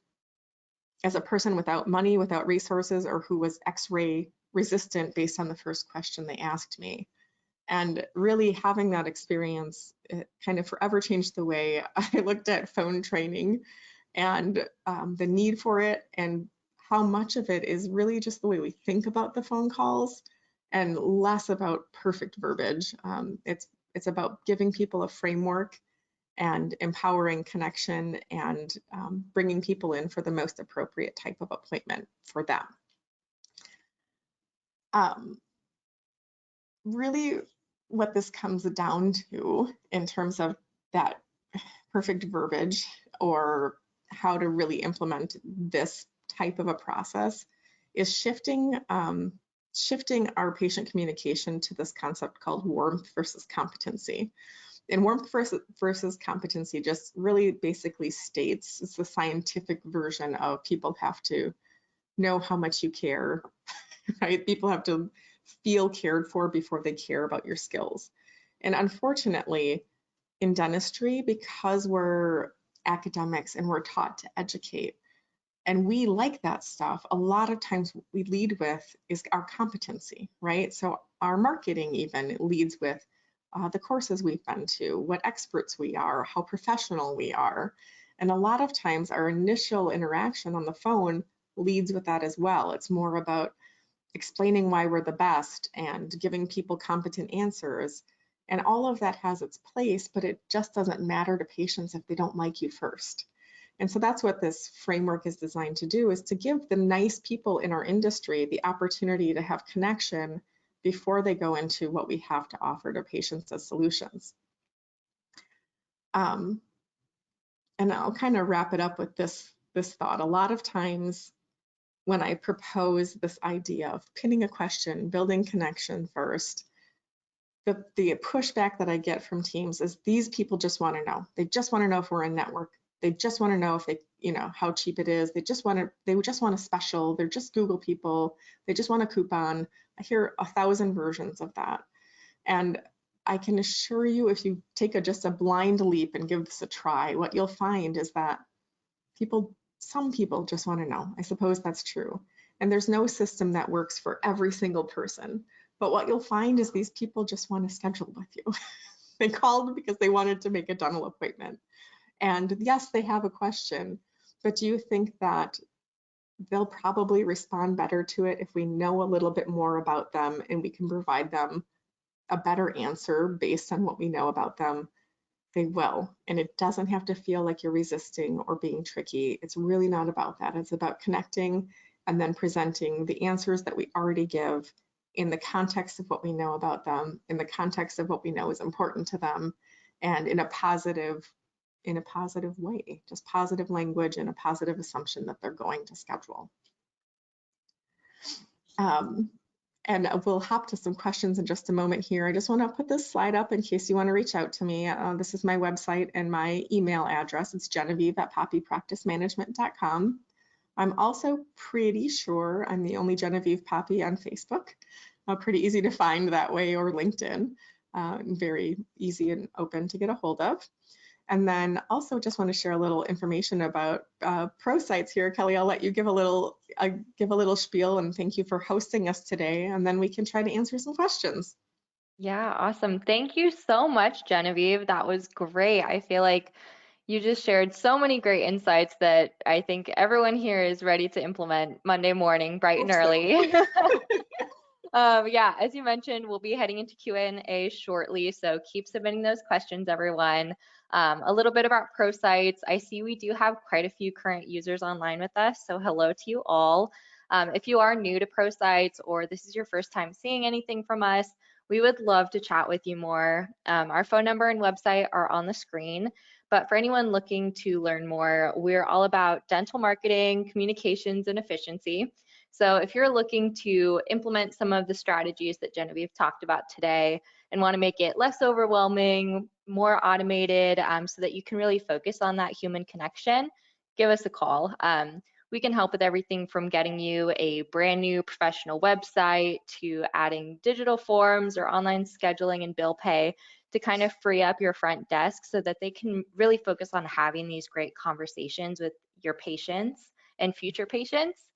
as a person without money, without resources, or who was X-ray resistant based on the first question they asked me. And really having that experience, it kind of forever changed the way I looked at phone training and the need for it, and how much of it is really just the way we think about the phone calls and less about perfect verbiage. It's about giving people a framework and empowering connection and bringing people in for the most appropriate type of appointment for them. Really, what this comes down to in terms of that perfect verbiage or how to really implement this type of a process is shifting our patient communication to this concept called warmth versus competency. And warmth versus competency just really basically states, it's the scientific version of people have to know how much you care, right? People have to feel cared for before they care about your skills. And unfortunately, in dentistry, because we're academics and we're taught to educate, and we like that stuff, a lot of times what we lead with is our competency, right? So our marketing even leads with the courses we've been to, what experts we are, how professional we are. And a lot of times our initial interaction on the phone leads with that as well. It's more about explaining why we're the best and giving people competent answers. And all of that has its place, but it just doesn't matter to patients if they don't like you first. And so that's what this framework is designed to do, is to give the nice people in our industry the opportunity to have connection before they go into what we have to offer to patients as solutions. And I'll kind of wrap it up with this thought. A lot of times when I propose this idea of pinning a question, building connection first, the pushback that I get from teams is these people just want to know. They just want to know if we're in network. They just want to know if how cheap it is. They just want a special. They're just Google people. They just want a coupon. I hear 1,000 versions of that. And I can assure you, if you take just a blind leap and give this a try, what you'll find is that some people just want to know. I suppose that's true. And there's no system that works for every single person. But what you'll find is these people just want to schedule with you. They called because they wanted to make a dental appointment. And yes, they have a question, but do you think that they'll probably respond better to it if we know a little bit more about them and we can provide them a better answer based on what we know about them. They will. And it doesn't have to feel like you're resisting or being tricky. It's really not about that. It's about connecting and then presenting the answers that we already give in the context of what we know about them, in the context of what we know is important to them, and in a positive way, just positive language and a positive assumption that they're going to schedule. Um, and we'll hop to some questions in just a moment here. I just want to put this slide up in case you want to reach out to me. This is my website and my email address. It's Genevieve@PoppePracticeManagement.com. I'm also pretty sure I'm the only Genevieve Poppe on Facebook. Pretty easy to find that way, or LinkedIn. Very easy and open to get a hold of. And then also just want to share a little information about ProSites here. Kelly, I'll let you give a little spiel, and thank you for hosting us today. And then we can try to answer some questions. Yeah, awesome. Thank you so much, Genevieve. That was great. I feel like you just shared so many great insights that I think everyone here is ready to implement Monday morning, bright and Hope so. early. Yeah, as you mentioned, we'll be heading into Q&A shortly, so keep submitting those questions, everyone. A little bit about ProSites. I see we do have quite a few current users online with us, so hello to you all. If you are new to ProSites or this is your first time seeing anything from us, we would love to chat with you more. Our phone number and website are on the screen, but for anyone looking to learn more, we're all about dental marketing, communications, and efficiency. So if you're looking to implement some of the strategies that Genevieve talked about today and want to make it less overwhelming, more automated, so that you can really focus on that human connection, give us a call. We can help with everything from getting you a brand new professional website to adding digital forms or online scheduling and bill pay to kind of free up your front desk so that they can really focus on having these great conversations with your patients and future patients.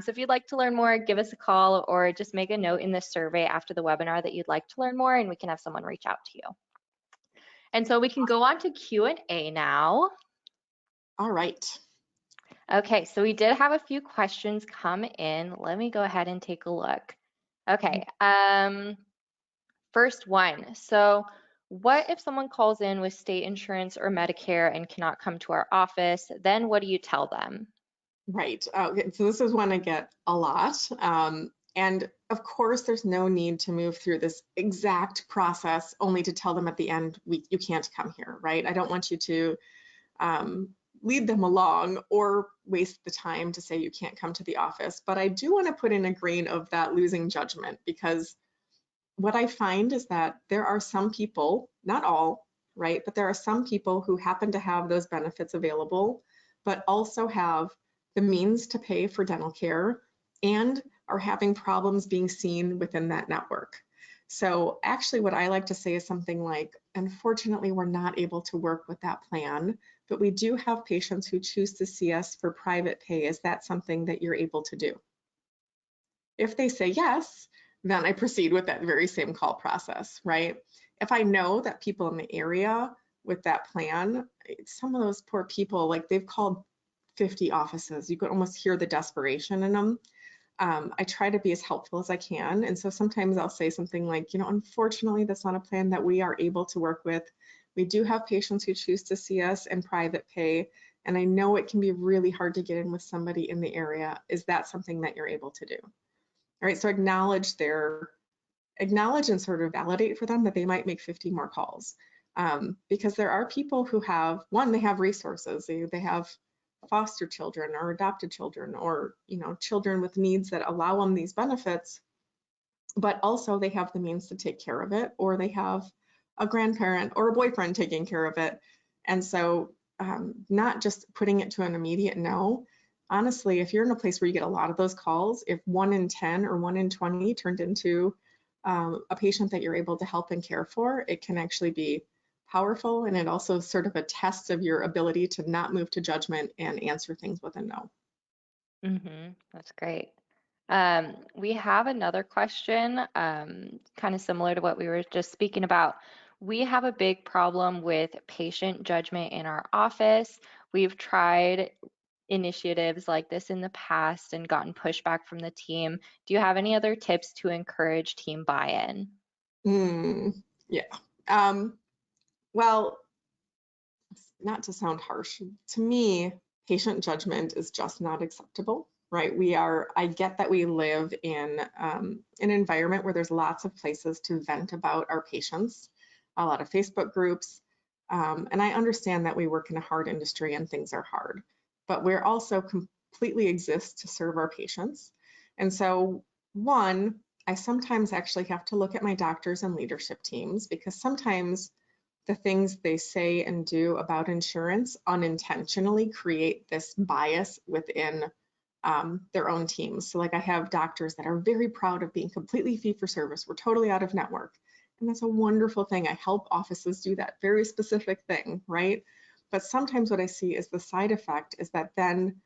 So if you'd like to learn more, give us a call or just make a note in this survey after the webinar that you'd like to learn more, and we can have someone reach out to you. And so we can go on to Q&A now. All right. Okay, so we did have a few questions come in. Let me go ahead and take a look. Okay, first one. So what if someone calls in with state insurance or Medicare and cannot come to our office? Then what do you tell them? Right. Okay. So this is one I get a lot. And of course, there's no need to move through this exact process only to tell them at the end, you can't come here, right? I don't want you to lead them along or waste the time to say you can't come to the office. But I do want to put in a grain of that losing judgment, because what I find is that there are some people, not all, right? But there are some people who happen to have those benefits available, but also have the means to pay for dental care and are having problems being seen within that network. So actually what I like to say is something like, unfortunately, we're not able to work with that plan, but we do have patients who choose to see us for private pay. Is that something that you're able to do? If they say yes, then I proceed with that very same call process, right? If I know that people in the area with that plan, some of those poor people, like they've called 50 offices, you could almost hear the desperation in them. I try to be as helpful as I can. And so sometimes I'll say something like, unfortunately, that's not a plan that we are able to work with. We do have patients who choose to see us in private pay. And I know it can be really hard to get in with somebody in the area. Is that something that you're able to do? All right, so acknowledge and sort of validate for them that they might make 50 more calls. Because there are people who have, one, they have resources. They have foster children or adopted children, or children with needs that allow them these benefits, but also they have the means to take care of it, or they have a grandparent or a boyfriend taking care of it. And so not just putting it to an immediate no. Honestly, if you're in a place where you get a lot of those calls, if 1 in 10 or 1 in 20 turned into a patient that you're able to help and care for, it can actually be powerful. And it also sort of a test of your ability to not move to judgment and answer things with a no. That's great. We have another question, kind of similar to what we were just speaking about. We have a big problem with patient judgment in our office. We've tried initiatives like this in the past and gotten pushback from the team. Do you have any other tips to encourage team buy-in? Mm, yeah. Um, well, not to sound harsh, to me, patient judgment is just not acceptable, right? I get that we live in an environment where there's lots of places to vent about our patients, a lot of Facebook groups. And I understand that we work in a hard industry and things are hard, but we're also completely exist to serve our patients. And so, one, I sometimes actually have to look at my doctors and leadership teams because sometimes the things they say and do about insurance unintentionally create this bias within their own teams. So, like, I have doctors that are very proud of being completely fee for service. We're totally out of network. And that's a wonderful thing. I help offices do that very specific thing, right? But sometimes what I see is the side effect is that then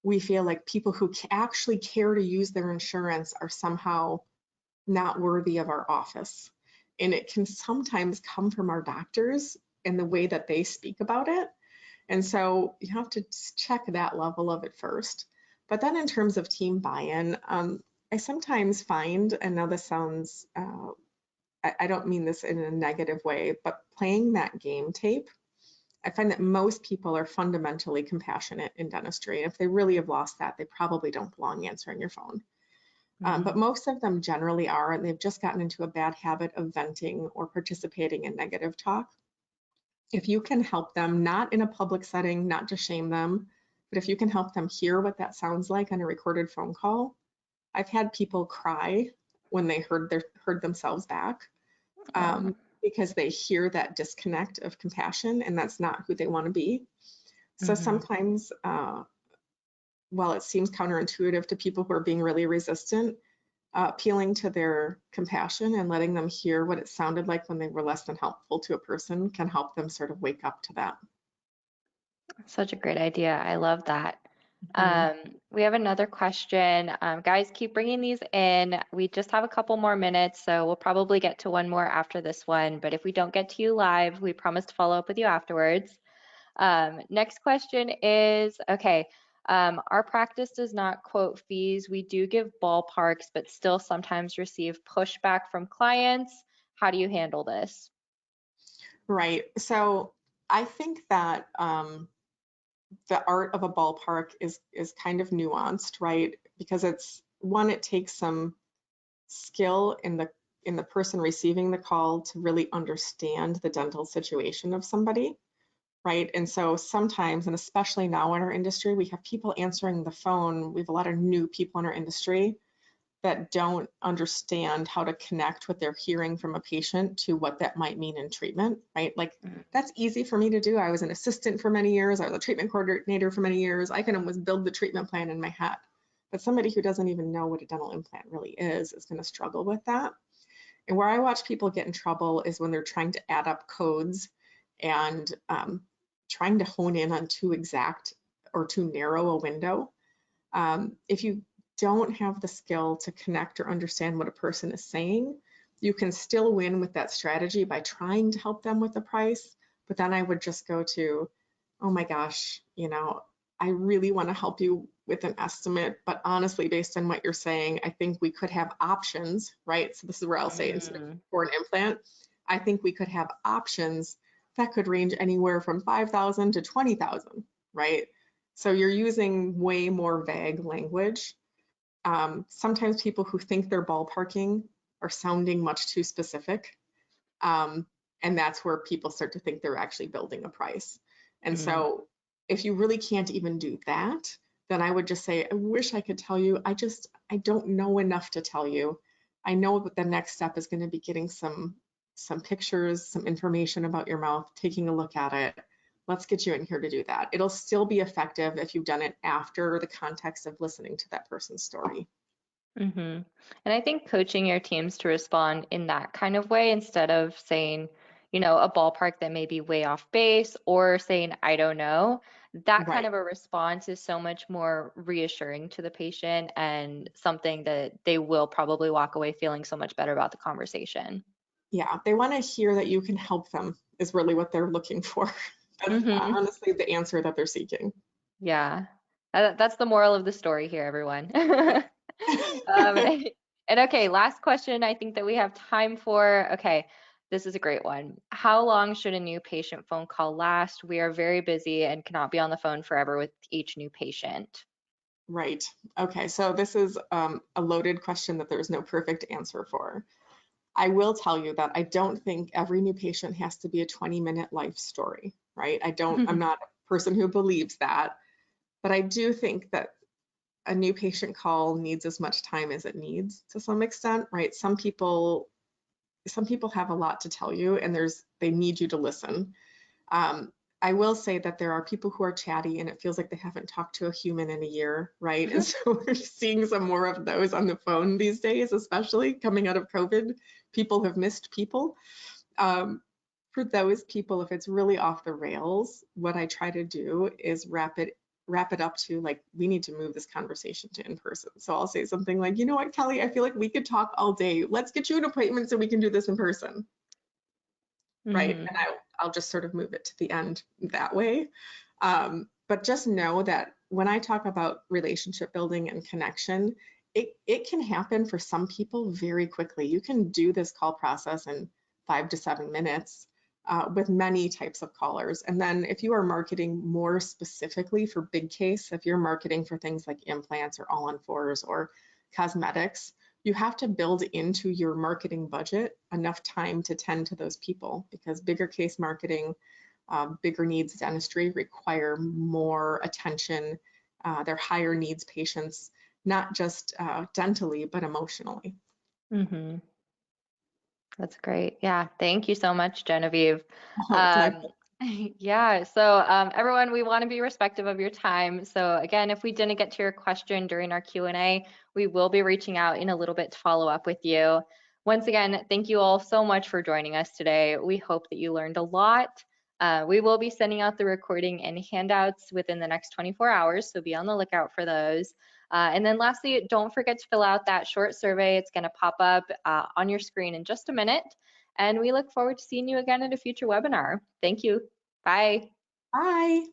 we feel like people who actually care to use their insurance are somehow not worthy of our office. And it can sometimes come from our doctors and the way that they speak about it. And so you have to check that level of it first. But then in terms of team buy-in, I sometimes find, and now this sounds, I don't mean this in a negative way, but playing that game tape, I find that most people are fundamentally compassionate in dentistry. And if they really have lost that, they probably don't belong answering your phone. But Mm, most of them generally are, and they've just gotten into a bad habit of venting or participating in negative talk. If you can help them, not in a public setting, not to shame them, but if you can help them hear what that sounds like on a recorded phone call, I've had people cry when they heard themselves back oh, because they hear that disconnect of compassion, and that's not who they want to be. So mhm. sometimes, while it seems counterintuitive to people who are being really resistant, appealing to their compassion and letting them hear what it sounded like when they were less than helpful to a person can help them sort of wake up to that. Such a great idea. I love that. Mhm. We have another question. Guys, keep bringing these in. We just have a couple more minutes, so we'll probably get to one more after this one. But if we don't get to you live, we promise to follow up with you afterwards. Next question is, okay, our practice does not quote fees. We do give ballparks, but still sometimes receive pushback from clients. How do you handle this? Right. So I think that the art of a ballpark is kind of nuanced, right? Because it's one, it takes some skill in the person receiving the call to really understand the dental situation of somebody, right? And so sometimes, and especially now in our industry, we have people answering the phone. We have a lot of new people in our industry that don't understand how to connect what they're hearing from a patient to what that might mean in treatment, right? Like, that's easy for me to do. I was an assistant for many years. I was a treatment coordinator for many years. I can almost build the treatment plan in my head. But somebody who doesn't even know what a dental implant really is going to struggle with that. And where I watch people get in trouble is when they're trying to add up codes and trying to hone in on too exact or too narrow a window. If you don't have the skill to connect or understand what a person is saying, you can still win with that strategy by trying to help them with the price. But then I would just go to, oh my gosh, I really want to help you with an estimate, but honestly, based on what you're saying, I think we could have options, right? So this is where I'll say instead of Mm, for an implant, I think we could have options that could range anywhere from 5,000 to 20,000, right? So you're using way more vague language. Sometimes people who think they're ballparking are sounding much too specific. Um, and that's where people start to think they're actually building a price. And mm, so if you really can't even do that, then I would just say, I wish I could tell you. I don't know enough to tell you. I know that the next step is going to be getting some pictures, some information about your mouth, taking a look at it. Let's get you in here to do that. It'll still be effective if you've done it after the context of listening to that person's story. mhm. And I think coaching your teams to respond in that kind of way instead of saying, a ballpark that may be way off base or saying, I don't know, that kind Right. of a response is so much more reassuring to the patient and something that they will probably walk away feeling so much better about the conversation. Yeah, they want to hear that you can help them is really what they're looking for. That's Hmm. honestly the answer that they're seeking. Yeah. That's the moral of the story here, everyone. Yep. Um, and okay, last question I think that we have time for. Okay, this is a great one. How long should a new patient phone call last? We are very busy and cannot be on the phone forever with each new patient. Right. Okay. So this is a loaded question that there's no perfect answer for. I will tell you that I don't think every new patient has to be a 20-minute life story, right? I'm not a person who believes that, but I do think that a new patient call needs as much time as it needs to some extent, right? Some people have a lot to tell you and they need you to listen. Um, I will say that there are people who are chatty and it feels like they haven't talked to a human in a year, right? And so we're seeing some more of those on the phone these days, especially coming out of COVID. People have missed people. Um, for those people, if it's really off the rails, what I try to do is wrap it up to like, we need to move this conversation to in person. So I'll say something like, you know what, Kelly, I feel like we could talk all day. Let's get you an appointment so we can do this in person, right? Hmm. And I'll just sort of move it to the end that way. But just know that when I talk about relationship building and connection, it can happen for some people very quickly. You can do this call process in 5 to 7 minutes with many types of callers. And then if you are marketing more specifically for big case, if you're marketing for things like implants or all-on-fours or cosmetics, you have to build into your marketing budget enough time to tend to those people because bigger case marketing, bigger needs dentistry require more attention. They're higher needs patients, not just dentally, but emotionally. Hmm. That's great. Yeah, thank you so much, Genevieve. Oh, it's my Um, yeah, so everyone, we want to be respectful of your time. So again, if we didn't get to your question during our Q&A, we will be reaching out in a little bit to follow up with you. Once again, thank you all so much for joining us today. We hope that you learned a lot. We will be sending out the recording and handouts within the next 24 hours, so be on the lookout for those. And then lastly, don't forget to fill out that short survey. It's going to pop up on your screen in just a minute. And we look forward to seeing you again at a future webinar. Thank you. Bye. Bye.